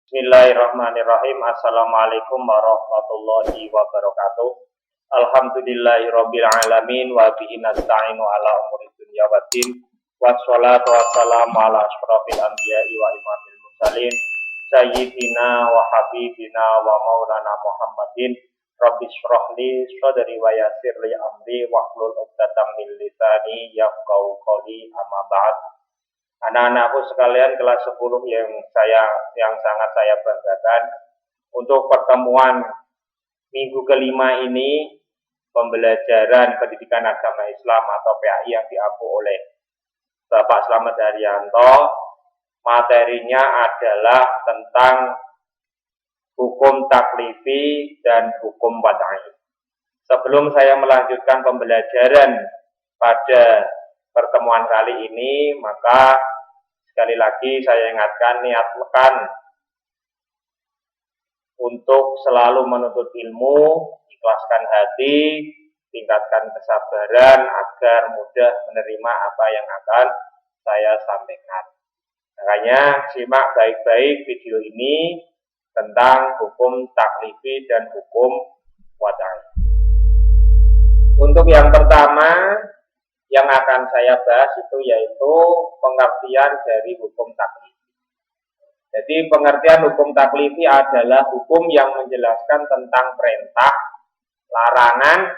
Bismillahirrahmanirrahim. Assalamualaikum warahmatullahi wabarakatuh. Alhamdulillahirabbil alamin wa bihi nasta'inu ala umuri dunya waddin. Wassalatu wassalamu ala asyrofil anbiya'i wa imamil mursalin sayyidina wa habibina wa maulana Muhammadin. Rabbis shrahli sadri wa yassirli amri wahlul 'uqdatam min lisani yafqahu qawli, amma ba'd. Anak-anakku sekalian kelas 10 yang sangat saya banggakan, untuk pertemuan minggu kelima ini pembelajaran pendidikan agama Islam atau PAI yang diampu oleh Bapak Slamet Haryanto, materinya adalah tentang hukum taklifi dan hukum wad'i. Sebelum saya melanjutkan pembelajaran pada pertemuan kali ini, maka sekali lagi saya ingatkan, niatkan untuk selalu menuntut ilmu, ikhlaskan hati, tingkatkan kesabaran agar mudah menerima apa yang akan saya sampaikan. Makanya simak baik-baik video ini tentang hukum taklifi dan hukum wad'i. Untuk yang pertama yang akan saya bahas itu yaitu pengertian dari hukum taklifi. Jadi pengertian hukum taklifi adalah hukum yang menjelaskan tentang perintah, larangan,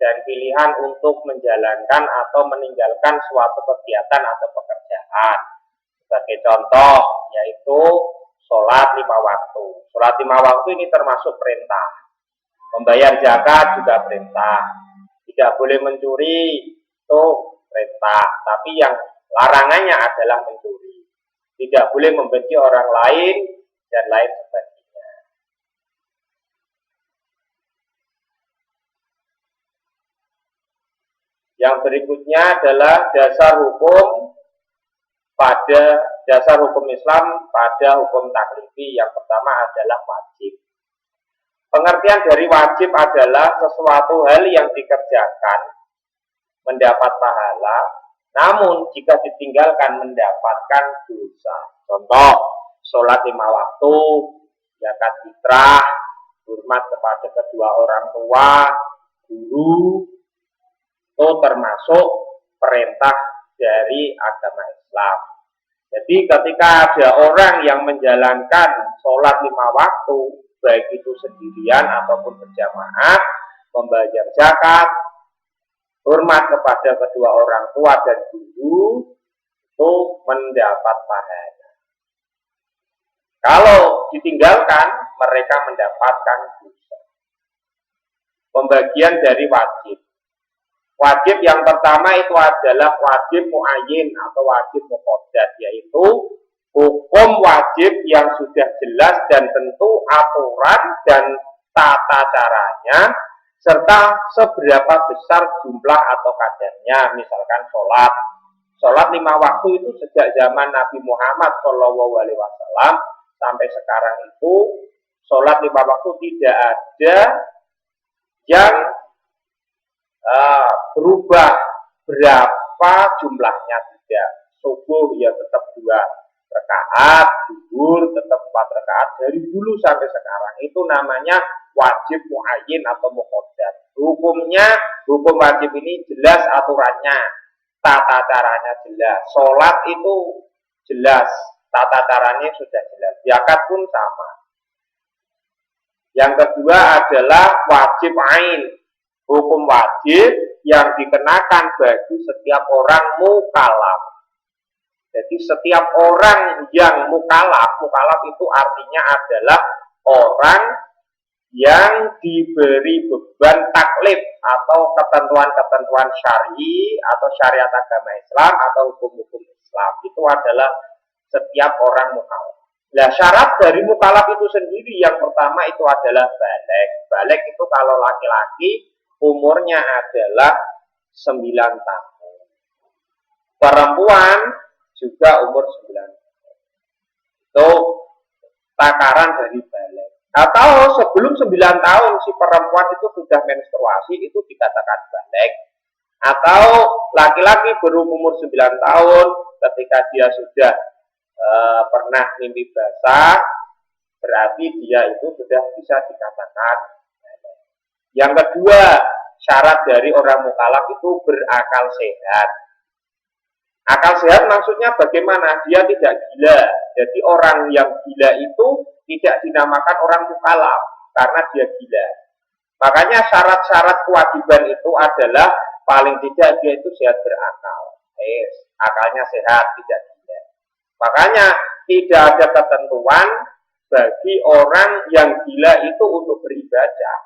dan pilihan untuk menjalankan atau meninggalkan suatu kegiatan atau pekerjaan. Sebagai contoh yaitu sholat 5 waktu. Sholat 5 waktu ini termasuk perintah. Membayar zakat juga perintah. Tidak boleh mencuri itu perintah, tapi yang larangannya adalah mencuri. Tidak boleh membenci orang lain dan lain sebagainya. Yang berikutnya adalah dasar hukum Islam pada hukum taklifi. Yang pertama adalah wajib. Pengertian dari wajib adalah sesuatu hal yang dikerjakan mendapat pahala, namun jika ditinggalkan mendapatkan dosa. Contoh, sholat 5 waktu, zakat fitrah, hormat kepada kedua orang tua, guru, itu termasuk perintah dari agama Islam. Jadi ketika ada orang yang menjalankan sholat 5 waktu, baik itu sendirian ataupun berjamaah, membayar zakat, hormat kepada kedua orang tua dan guru, itu mendapat pahala. Kalau ditinggalkan, mereka mendapatkan dosa. Pembagian dari wajib. Wajib yang pertama itu adalah wajib muayyin atau wajib muqaddad, yaitu hukum wajib yang sudah jelas dan tentu aturan dan tata caranya, serta seberapa besar jumlah atau kadarnya. Misalkan sholat 5 waktu itu sejak zaman Nabi Muhammad SAW sampai sekarang itu sholat 5 waktu tidak ada yang berubah berapa jumlahnya, tidak. Subuh ya tetap 2 rakaat, zuhur tetap 4 rakaat, dari dulu sampai sekarang. Itu namanya wajib muayyin atau muqaddad. Hukum wajib ini jelas aturannya, tata caranya jelas. Sholat itu jelas, tata caranya sudah jelas. Zakat pun sama. Yang kedua adalah wajib ain. Hukum wajib yang dikenakan bagi setiap orang mukallaf. Jadi setiap orang yang mukallaf itu artinya adalah orang yang diberi beban taklif atau ketentuan-ketentuan syar'i atau syariat agama Islam atau hukum-hukum Islam. Itu adalah setiap orang mukallaf. Nah, syarat dari mukallaf itu sendiri yang pertama itu adalah baligh. Baligh itu kalau laki-laki umurnya adalah 9 tahun. Perempuan juga umur 9 tahun. Itu takaran dari baligh. Atau sebelum 9 tahun si perempuan itu sudah menstruasi, itu dikatakan baligh. Atau laki-laki berumur 9 tahun ketika dia sudah pernah mimpi basah, berarti dia itu sudah bisa dikatakan balik. Yang kedua, syarat dari orang mukallaf itu berakal sehat. Akal sehat maksudnya bagaimana? Dia tidak gila. Jadi orang yang gila itu tidak dinamakan orang mukallaf karena dia gila. Makanya syarat-syarat kewajiban itu adalah paling tidak dia itu sehat berakal. Akalnya sehat, tidak gila. Makanya tidak ada ketentuan bagi orang yang gila itu untuk beribadah.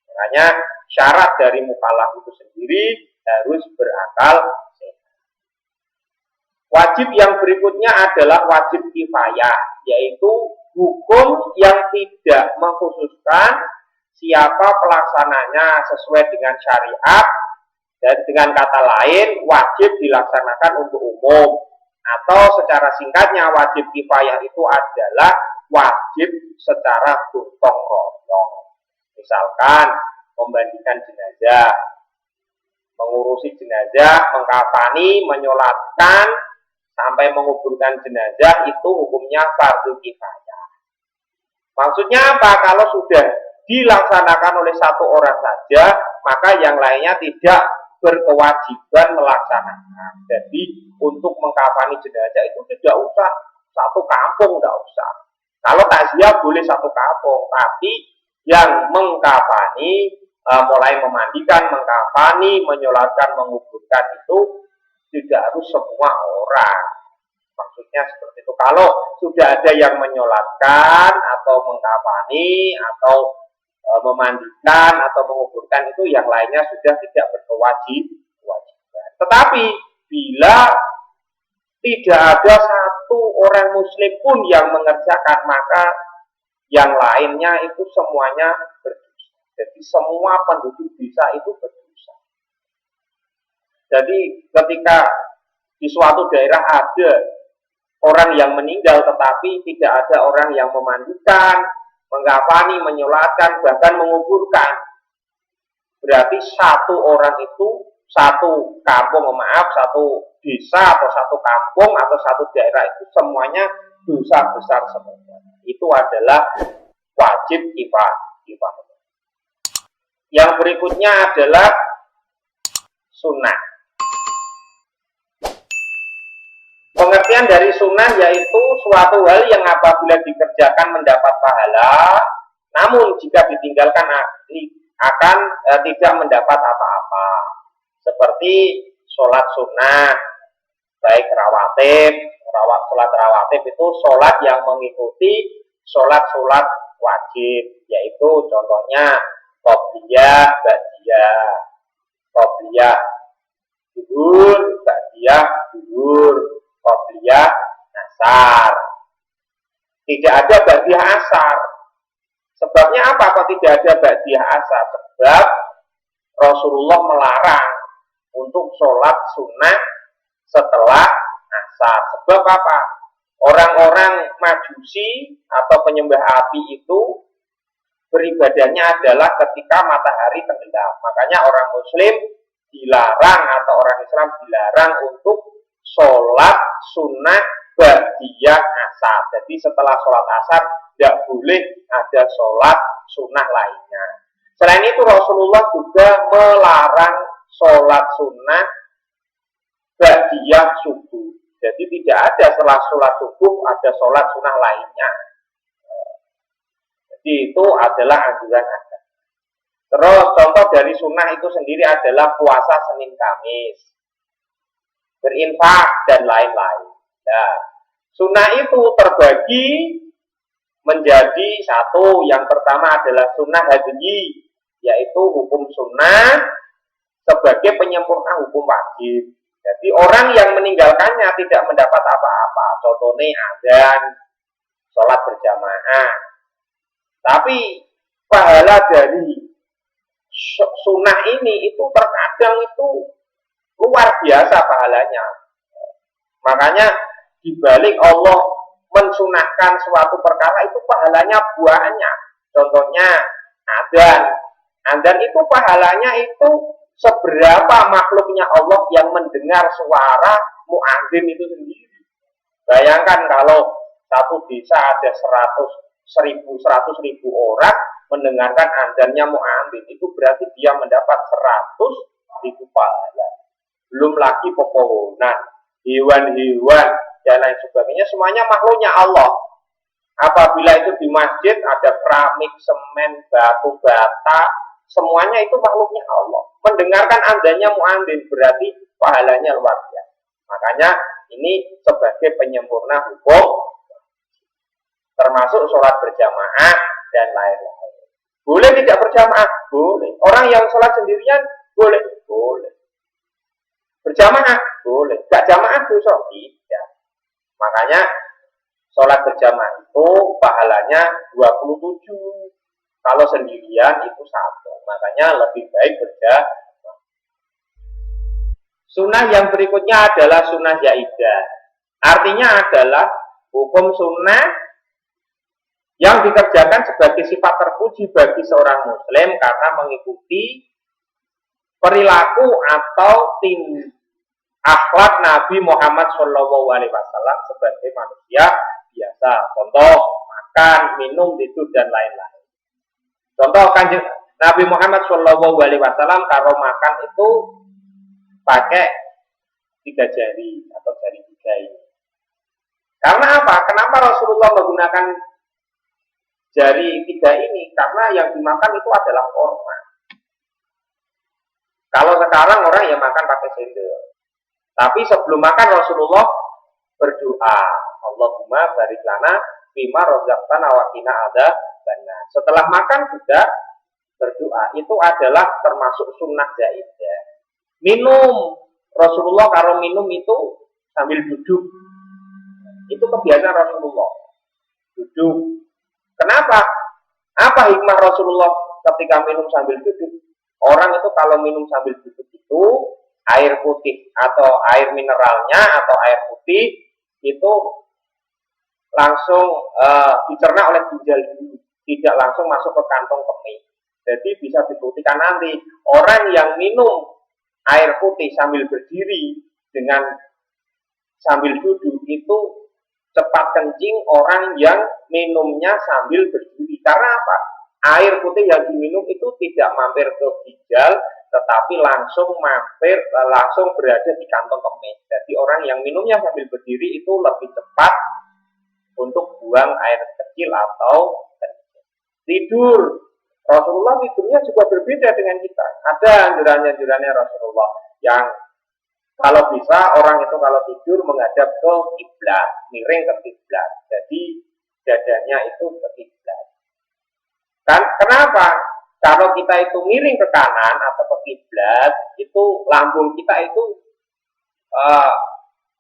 Makanya syarat dari mukallaf itu sendiri harus berakal sehat. Wajib yang berikutnya adalah wajib kifayah, yaitu hukum yang tidak mengkhususkan siapa pelaksananya sesuai dengan syariat, dan dengan kata lain wajib dilaksanakan untuk umum, atau secara singkatnya wajib kifayah itu adalah wajib secara gotong royong. Misalkan membandikan jenazah, mengurusi jenazah, mengkafani, menyolatkan sampai menguburkan jenazah itu hukumnya fardu kifayah. Maksudnya apa? Kalau sudah dilaksanakan oleh satu orang saja, maka yang lainnya tidak berkewajiban melaksanakan. Jadi untuk mengkafani jenazah itu tidak usah satu kampung, tidak usah. Kalau takziah boleh satu kampung, tapi yang mengkafani, mulai memandikan, mengkafani, menyolatkan, menguburkan itu tidak harus semua orang. Maksudnya seperti itu. Kalau sudah ada yang menyolatkan atau mengkafani atau memandikan atau menguburkan, itu yang lainnya sudah tidak berkewajiban. Tetapi bila tidak ada satu orang muslim pun yang mengerjakan, maka yang lainnya itu semuanya berdosa. Jadi semua penduduk desa itu berdosa. Jadi ketika di suatu daerah ada orang yang meninggal tetapi tidak ada orang yang memandikan, mengkafani, menyolatkan, bahkan menguburkan, berarti satu orang itu, satu kampung, satu desa atau satu kampung atau satu daerah itu semuanya dosa besar semua. Itu adalah wajib kifayah. Yang berikutnya adalah sunnah. Pengertian dari sunnah yaitu suatu hal yang apabila dikerjakan mendapat pahala, namun jika ditinggalkan akan tidak mendapat apa-apa. Seperti sholat sunnah, baik rawatib, sholat rawatib itu sholat yang mengikuti sholat-sholat wajib, yaitu contohnya qobliyah, ba'diyah, qobliyah zuhur, ba'diyah zuhur, qobliyah asar. Tidak ada ba'diyah asar. Sebabnya apa kok tidak ada ba'diyah asar? Sebab Rasulullah melarang untuk sholat sunnah setelah asar. Sebab apa? Orang-orang Majusi atau penyembah api itu beribadahnya adalah ketika matahari tenggelam. Makanya orang Muslim dilarang atau orang Islam dilarang untuk sholat sunnah ba'diyah asar. Jadi setelah sholat asar tidak boleh ada sholat sunnah lainnya. Selain itu Rasulullah juga melarang sholat sunnah ba'diyah subuh. Jadi tidak ada setelah sholat subuh ada sholat sunnah lainnya. Jadi itu adalah anjuran agama. Terus contoh dari sunnah itu sendiri adalah puasa Senin Kamis, berinfak dan lain-lain. Nah, sunnah itu terbagi menjadi satu. Yang pertama adalah sunnah hadyi, yaitu hukum sunnah sebagai penyempurna hukum wajib. Jadi orang yang meninggalkannya tidak mendapat apa-apa. Contohnya azan, sholat berjamaah. Tapi pahala dari sunnah ini itu terkadang itu luar biasa pahalanya. Makanya dibalik Allah mensunahkan suatu perkara itu pahalanya banyak. Contohnya azan itu pahalanya itu seberapa makhluknya Allah yang mendengar suara muadzin itu sendiri. Bayangkan kalau satu desa ada 100 100.000 orang mendengarkan adzannya muadzin, itu berarti dia mendapat 100.000 pahala. Belum lagi pepohonan, hewan-hewan dan lain sebagainya, semuanya makhluknya Allah. Apabila itu di masjid ada keramik, semen, batu bata, semuanya itu makhluknya Allah. Mendengarkan adzannya muadzin berarti pahalanya luar biasa. Makanya ini sebagai penyempurna hukum, termasuk sholat berjamaah dan lain-lain. Boleh tidak berjamaah? Boleh. Orang yang sholat sendirian boleh? Boleh. Berjamaah? Boleh. Gak jamaah dosa? Tidak. Makanya sholat berjamaah itu pahalanya 27. Kalau sendirian itu 1. Makanya lebih baik berjamaah. Sunnah yang berikutnya adalah sunnah zaidah. Artinya adalah hukum sunnah yang dikerjakan sebagai sifat terpuji bagi seorang muslim karena mengikuti perilaku atau akhlak Nabi Muhammad SAW sebagai manusia biasa. Contoh, makan, minum, tidur, dan lain-lain. Contoh, Kanjeng Nabi Muhammad SAW kalau makan itu pakai 3 jari atau jari 3 ini. Karena apa? Kenapa Rasulullah menggunakan jari 3 ini? Karena yang dimakan itu adalah korma. Kalau sekarang orang yang makan pakai sendok. Tapi sebelum makan Rasulullah berdoa, Allahumma barik lana fima razaqtana wa qina adzabannar. Setelah makan juga berdoa. Itu adalah termasuk sunnah zaidah. Minum, Rasulullah kalau minum itu sambil duduk. Itu kebiasaan Rasulullah. Duduk. Kenapa? Apa hikmah Rasulullah ketika minum sambil duduk? Orang itu kalau minum sambil duduk itu air putih atau air mineralnya atau air putih itu langsung dicerna oleh ginjal dulu, tidak langsung masuk ke kantong kemih. Jadi bisa dibuktikan nanti orang yang minum air putih sambil berdiri dengan sambil duduk itu cepat kencing orang yang minumnya sambil berdiri. Karena apa? Air putih yang diminum itu tidak mampir ke ginjal, tetapi langsung berada di kantong kemih. Jadi orang yang minumnya sambil berdiri itu lebih cepat untuk buang air kecil atau kencing. Tidur, Rasulullah tidurnya juga berbeda dengan kita. Ada anjuran-anjurannya Rasulullah yang kalau bisa orang itu kalau tidur menghadap ke kiblat, miring ke kiblat. Jadi dadanya itu ke kiblat. Kan kenapa? Kalau kita itu miring ke kanan atau ke kiblat, itu lambung kita itu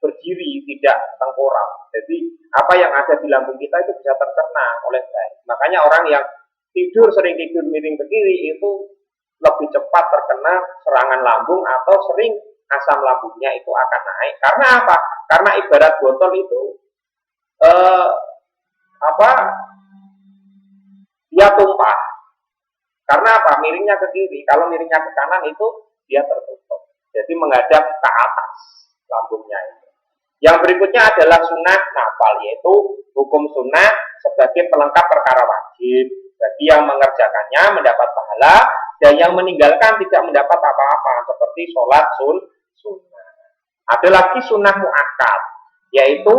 berdiri, tidak tengkurap. Jadi apa yang ada di lambung kita itu bisa tercerna oleh baik. Makanya orang yang sering tidur miring ke kiri itu lebih cepat terkena serangan lambung atau sering asam lambungnya itu akan naik. Karena apa? Karena ibarat botol itu dia tumpah. Karena apa? Miringnya ke kiri. Kalau miringnya ke kanan itu dia tertutup. Jadi menghadap ke atas lambungnya itu. Yang berikutnya adalah sunnah nafal, yaitu hukum sunnah sebagai pelengkap perkara wajib. Bagi yang mengerjakannya mendapat pahala dan yang meninggalkan tidak mendapat apa-apa, seperti sholat sunnah. Ada lagi sunnah muakkad, yaitu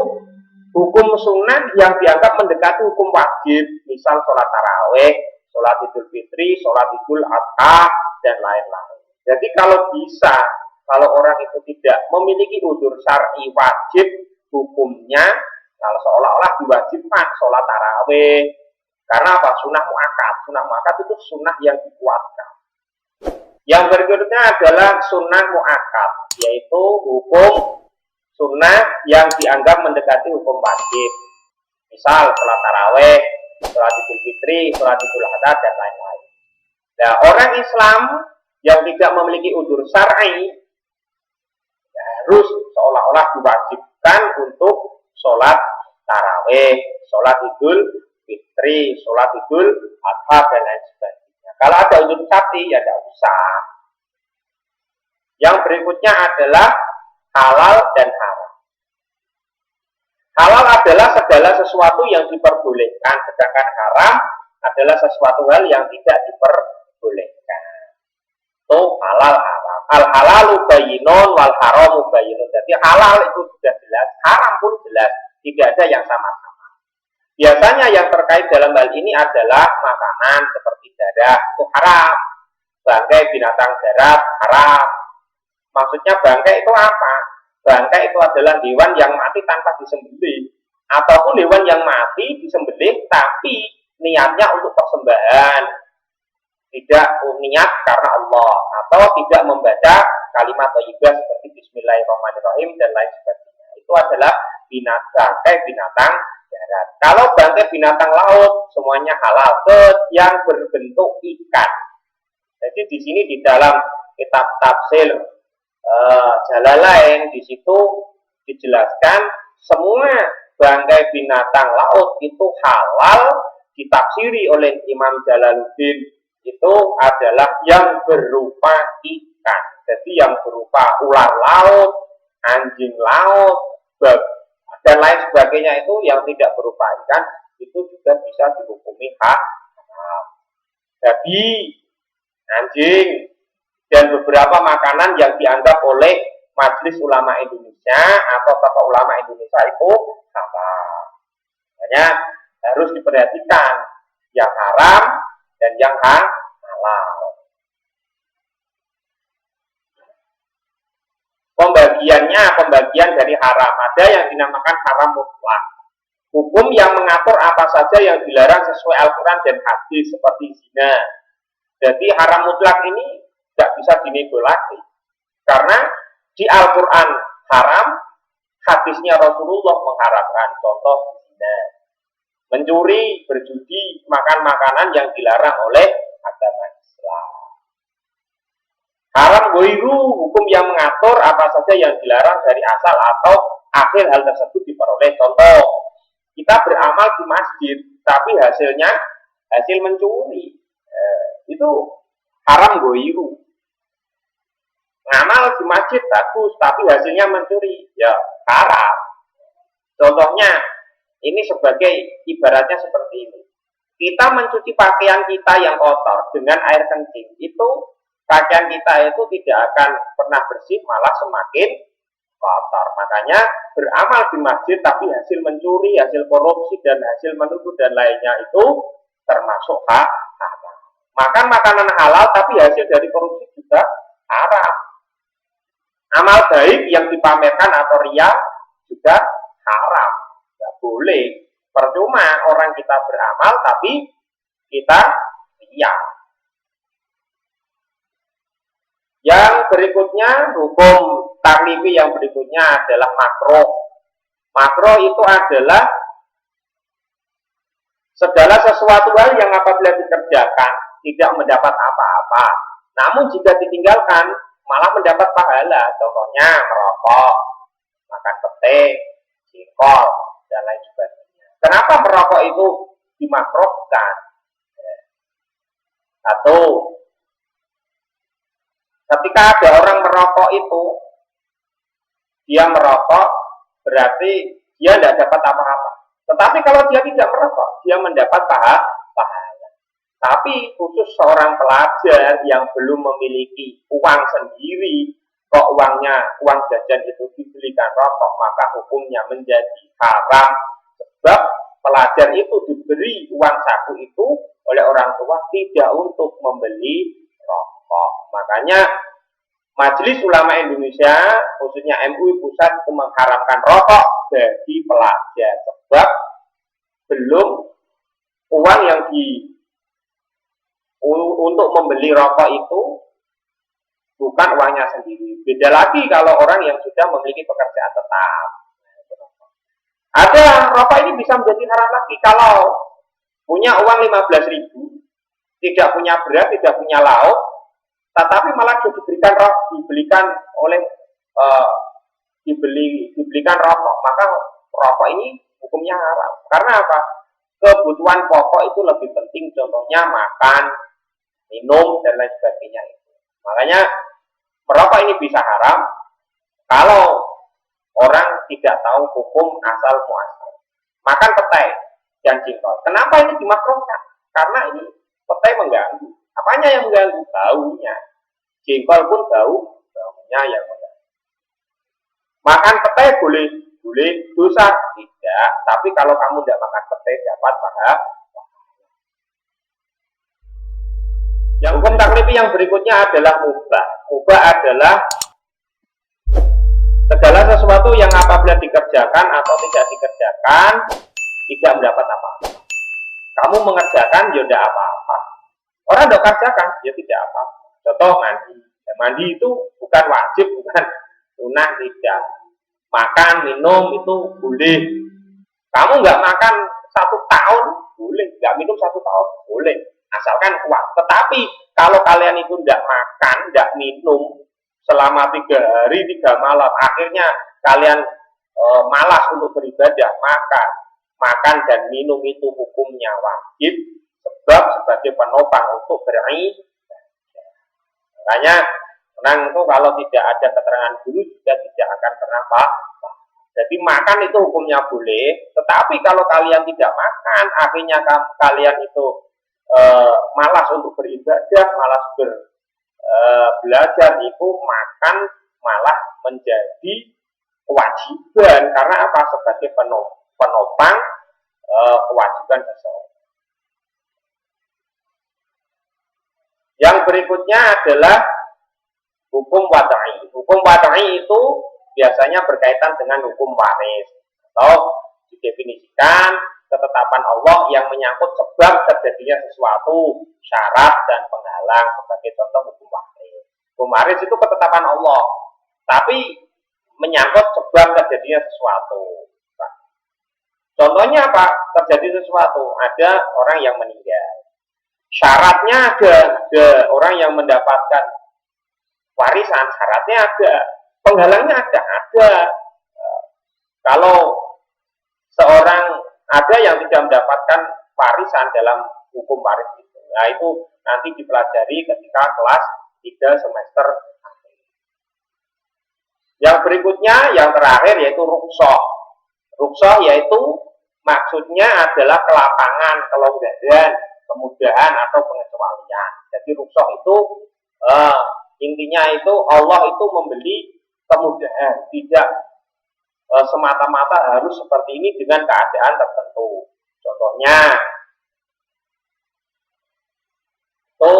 hukum sunnah yang dianggap mendekati hukum wajib, misal sholat tarawih, sholat idul fitri, sholat idul adha, dan lain-lain. Jadi kalau bisa, kalau orang itu tidak memiliki udzur syar'i wajib hukumnya, kalau seolah-olah diwajibkan sholat tarawih. Karena apa? Sunnah muakkad. Sunnah muakkad itu sunnah yang dikuatkan. Yang berikutnya adalah sunnah muakkad, yaitu hukum sunnah yang dianggap mendekati hukum wajib. Misal sholat tarawih, sholat idul fitri, sholat idul adha, dan lain-lain. Nah, orang Islam yang tidak memiliki udzur syar'i harus seolah-olah diwajibkan untuk sholat tarawih, sholat idul fitri, sholat idul adha, dan lain sebagainya. Kalau ada udzur syar'i ya tidak usah. Yang berikutnya adalah halal dan haram. Halal adalah segala sesuatu yang diperbolehkan, sedangkan haram adalah sesuatu hal yang tidak diperbolehkan. Itu halal haram. Al halalu bayyinun wal haramu bayyinun. Jadi halal itu sudah jelas, haram pun jelas, tidak ada yang sama-sama. Biasanya yang terkait dalam hal ini adalah makanan seperti darah itu haram, bangkai binatang darat haram. Maksudnya bangkai itu apa? Bangkai itu adalah hewan yang mati tanpa disembelih, ataupun hewan yang mati disembelih tapi niatnya untuk persembahan, tidak niat karena Allah, atau tidak membaca kalimat thayyibah seperti Bismillahirrahmanirrahim dan lain sebagainya. Itu adalah bangkai binatang darat. Kalau bangkai binatang laut semuanya halal, yang berbentuk ikan. Jadi di sini di dalam kitab tafsir Jalalain di situ dijelaskan semua bangkai binatang laut itu halal, ditafsiri oleh Imam Jalaluddin itu adalah yang berupa ikan. Jadi yang berupa ular laut, anjing laut, dan lain sebagainya itu yang tidak berupa ikan itu juga bisa dihukumi haram. Jadi anjing dan beberapa makanan yang dianggap oleh Majelis Ulama Indonesia atau tokoh ulama Indonesia itu halal. Makanya harus diperhatikan yang haram dan yang halal. Pembagian dari haram. Ada yang dinamakan haram mutlak. Hukum yang mengatur apa saja yang dilarang sesuai Al-Quran dan hadis seperti zina. Jadi haram mutlak ini tidak bisa dinego lagi. Karena di Al-Quran haram, hadisnya Rasulullah mengharamkan. Contoh zina, mencuri, berjudi, makan makanan yang dilarang oleh agama Islam. Haram goiru, hukum yang mengatur apa saja yang dilarang dari asal atau akhir hal tersebut diperoleh. Contoh, kita beramal di masjid, tapi hasil mencuri. Itu haram goiru. Ngamal di masjid bagus, tapi hasilnya mencuri, ya haram. Contohnya, ini sebagai ibaratnya seperti ini. Kita mencuci pakaian kita yang kotor dengan air kencing, itu pakaian kita itu tidak akan pernah bersih, malah semakin kotor. Makanya beramal di masjid tapi hasil mencuri, hasil korupsi, dan hasil menuduh dan lainnya itu termasuk haram. Makan makanan halal tapi hasil dari korupsi juga haram. Amal baik yang dipamerkan atau riya juga haram. Tidak boleh. Percuma orang kita beramal tapi kita riya. Yang berikutnya, hukum taklifi yang berikutnya adalah makruh. Makruh itu adalah segala sesuatu hal yang apabila dikerjakan tidak mendapat apa-apa, namun jika ditinggalkan malah mendapat pahala. Contohnya merokok, makan pete, jengkol, dan lain sebagainya. Kenapa merokok itu dimakruhkan? Satu, ketika ada orang merokok itu, dia merokok berarti dia tidak dapat apa-apa. Tetapi kalau dia tidak merokok, dia mendapat pahala. Tapi khusus seorang pelajar yang belum memiliki uang sendiri, kok uang jajan itu dibelikan rokok, maka hukumnya menjadi haram. Sebab pelajar itu diberi uang saku itu oleh orang tua tidak untuk membeli rokok. Makanya Majelis Ulama Indonesia, khususnya MUI Pusat, itu mengharamkan rokok bagi pelajar. Sebab belum uang yang untuk membeli rokok itu bukan uangnya sendiri. Beda lagi kalau orang yang sudah memiliki pekerjaan tetap. Ada rokok ini bisa menjadi haram lagi kalau punya uang 15.000, tidak punya beras, tidak punya lauk, tetapi malah dibelikan rokok, maka rokok ini hukumnya haram. Karena apa? Kebutuhan pokok itu lebih penting, contohnya makan, minum, dan lain sebagainya itu. Makanya merokok ini bisa haram kalau orang tidak tahu hukum asal muasal. makan petai dan jengkol. Kenapa ini dimakruhkan? Karena ini petai mengganggu. Apanya yang mengganggu? Baunya. Jengkol pun baunya yang mengganggu. Makan petai boleh dosa tidak, tapi kalau kamu tidak makan petai dapat pahala. Yang hukum taklifi yang berikutnya adalah mubah. Mubah adalah segala sesuatu yang apabila dikerjakan atau tidak dikerjakan tidak mendapat apa-apa. Kamu mengerjakan ya tidak apa-apa. Orang tidak kerjakan ya tidak apa-apa. Contoh mandi. Ya, mandi itu bukan wajib, bukan sunnah, tidak. Makan, minum itu boleh. Kamu nggak makan 1 tahun boleh, nggak minum 1 tahun boleh, asalkan kuat. Tetapi kalau kalian itu tidak makan, tidak minum selama 3 hari 3 malam, akhirnya kalian malas untuk beribadah, maka makan dan minum itu hukumnya wajib, sebab sebagai penopang untuk beribadah. Makanya tenang itu kalau tidak ada keterangan guru juga tidak akan pernah apa. Jadi makan itu hukumnya boleh, tetapi kalau kalian tidak makan, akhirnya kalian itu malas untuk beribadah, malas belajar, itu makan malah menjadi kewajiban. Karena apa? Sebagai penopang kewajiban seseorang. Yang berikutnya adalah hukum wadai. Hukum wadai itu biasanya berkaitan dengan hukum waris, atau didefinisikan ketetapan Allah yang menyangkut sebab terjadinya sesuatu, syarat dan penghalang, sebagai contoh hukum waris. Hukum waris itu ketetapan Allah, tapi menyangkut sebab terjadinya sesuatu. Nah, contohnya apa? Terjadi sesuatu, ada orang yang meninggal. Syaratnya ada orang yang mendapatkan warisan, syaratnya ada. Penghalangnya ada. Kalau seorang ada yang tidak mendapatkan warisan dalam hukum waris itu, nah itu nanti dipelajari ketika kelas 3 semester akhir. Yang berikutnya, yang terakhir yaitu rukhsah. Rukhsah yaitu maksudnya adalah kelapangan, kelonggaran, kemudahan atau pengecualian. Jadi rukhsah itu intinya itu Allah itu membeli kemudahan, tidak semata-mata harus seperti ini dengan keadaan tertentu. Contohnya itu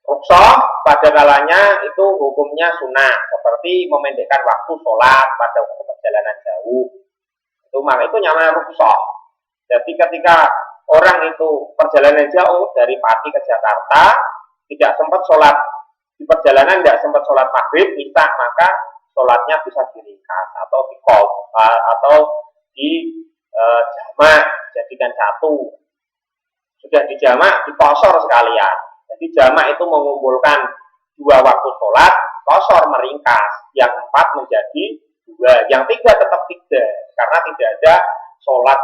rukhsah pada kalanya itu hukumnya sunnah, seperti memendekkan waktu sholat pada waktu perjalanan jauh. Itu maka itu namanya rukhsah. Jadi ketika orang itu perjalanan jauh dari Pati ke Jakarta, tidak sempat sholat di perjalanan, tidak sempat sholat maghrib, isya, maka sholatnya bisa diringkas atau jamak, jadikan satu. Sudah dijamak, dikosor sekalian. Jadi jamak itu mengumpulkan 2 waktu sholat, kosor meringkas. Yang 4 menjadi 2, yang 3 tetap 3, karena tidak ada sholat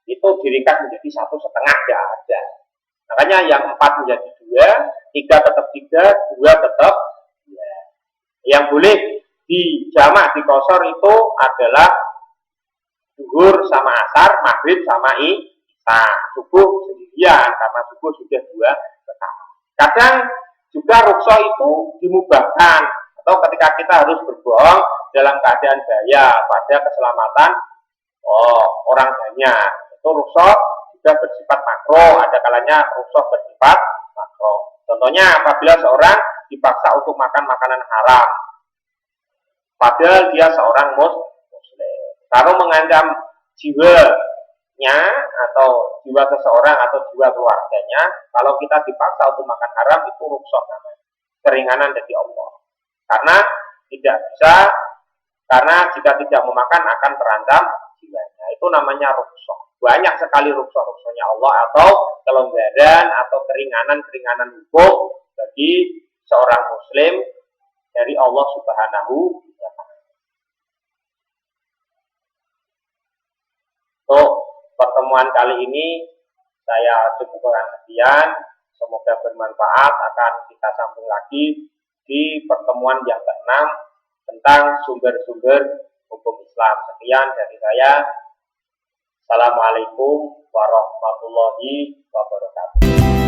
itu diringkas menjadi 1,5, tidak ada. Makanya yang 4 menjadi 2, 3 tetap 3, 2 tetap 2. Yang boleh dijamak, dikosor itu adalah zuhur sama asar, maghrib sama isya, subuh sendirian karena subuh sudah 2 rakaat. Kadang juga rukhsah itu dimubahkan, atau ketika kita harus berbohong dalam keadaan bahaya pada keselamatan orang banyak, itu rukhsah juga bersifat makro. Ada kalanya rukhsah bersifat makro. Contohnya apabila seorang dipaksa untuk makan makanan haram, padahal dia seorang muslim, kalau mengancam jiwanya atau jiwa seseorang atau jiwa keluarganya, kalau kita dipaksa untuk makan haram, itu rukhsah namanya, keringanan dari Allah. Karena tidak bisa, karena jika tidak memakan akan terancam jiwanya. Itu namanya rukhsah. Banyak sekali rukhsah-rukhsahnya Allah, atau kelonggaran atau keringanan hukum bagi seorang muslim dari Allah Subhanahu wa Ta'ala. Untuk pertemuan kali ini saya cukupkan sekian. Semoga bermanfaat. Akan kita sambung lagi di pertemuan yang ke-6 tentang sumber-sumber hukum Islam. Sekian dari saya. Assalamualaikum warahmatullahi wabarakatuh.